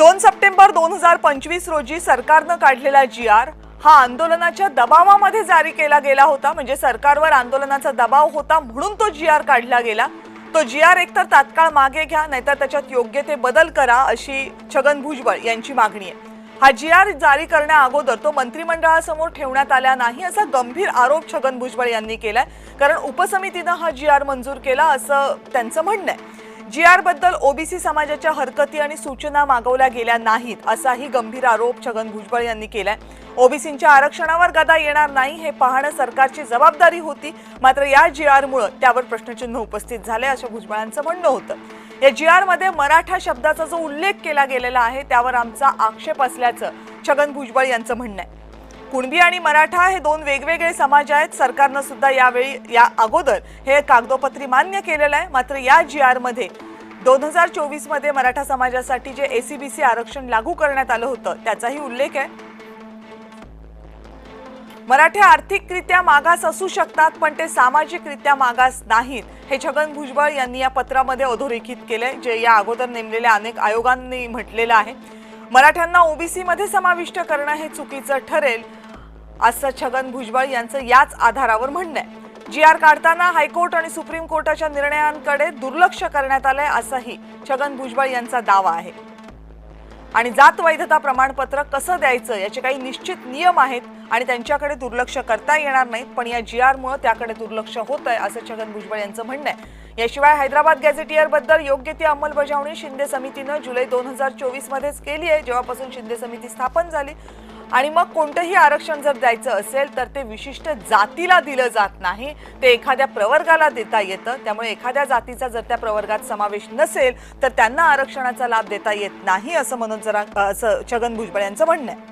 2 September 2025 रोजी सरकारनं काढलेला जी.आर. हा आंदोलनाच्या दबावामध्ये जारी केला गेला होता। म्हणजे सरकारवर आंदोलनाचा दबाव होता म्हणून तो जी.आर. काढला गेला। तो जी.आर. एकतर तात्काळ मागे घ्या नाहीतर त्याच्यात योग्य ते बदल करा अशी छगन भुजबळ यांची मागणी आहे। हा जी.आर. जारी करण्या अगोदर तो मंत्रिमंडळासमोर ठेवण्यात आला नाही असा गंभीर आरोप छगन भुजबळ यांनी केलाय। कारण उपसमितीने हा जी.आर. मंजूर केला असं त्यांचं म्हणणं आहे। जी.आर. बद्दल ओबीसी समाजाच्या हरकती आणि सूचना मागवल्या गेल्या नाहीत असाही गंभीर आरोप छगन भुजबळ यांनी केलाय। ओबीसींच्या आरक्षणावर गदा येणार नाही हे पाहणं सरकारची जबाबदारी होती, मात्र या जी.आर.मुळे त्यावर प्रश्नचिन्ह उपस्थित झाले असं भुजबळांचं म्हणणं होतं। या जी.आर. मध्ये मराठा शब्दाचा जो उल्लेख केला गेलेला आहे त्यावर आमचा आक्षेप असल्याचं छगन भुजबळ यांचं म्हणणं आहे। कुणबी आणि मराठा हे दोन वेगवेगळे समाज आहेत। सरकारनं सुद्धा यावेळी या अगोदर हे कागदोपत्री मान्य केलेलं आहे। मात्र या जी.आर. मध्ये 2024 मध्ये मराठा समाजासाठी जे एसीबीसी आरक्षण लागू करण्यात आलं होतं त्याचाही उल्लेख आहे। मराठे आर्थिकरित्या मागास असू शकतात पण ते सामाजिकरित्या मागास नाहीत हे छगन भुजबळ यांनी या पत्रामध्ये अधोरेखित केलंय, जे या अगोदर नेमलेल्या अनेक आयोगांनी म्हटलेलं आहे। मराठ्यांना ओबीसी मध्ये समाविष्ट करणं हे चुकीचं ठरेल असं छगन भुजबळ यांचं याच आधारावर म्हणणं आहे। जी.आर. काढताना हायकोर्ट आणि सुप्रीम कोर्टाच्या निर्णयांकडे दुर्लक्ष करण्यात आलंय असाही छगन भुजबळ यांचा दावा आहे। आणि जात वैधता प्रमाणपत्र कसं द्यायचं याचे काही निश्चित नियम आहेत आणि त्यांच्याकडे दुर्लक्ष करता येणार नाहीत, पण या जी.आर. मुळे त्याकडे दुर्लक्ष होतंय असं छगन भुजबळ यांचं म्हणणं आहे। याशिवाय हैदराबाद गॅझेटियर बद्दल योग्य ती अंमलबजावणी शिंदे समितीनं जुलै 2024 मध्येच केली आहे, जेव्हापासून शिंदे समिती स्थापन झाली। आणि मग कोणतेही आरक्षण जर द्यायचं असेल तर ते विशिष्ट जातीला दिलं जात नाही, ते एखाद्या प्रवर्गाला देता येतं। त्यामुळे एखाद्या जातीचा जर त्या प्रवर्गात समावेश नसेल तर त्यांना आरक्षणाचा लाभ देता येत नाही असं छगन भुजबळ यांचं म्हणणं आहे।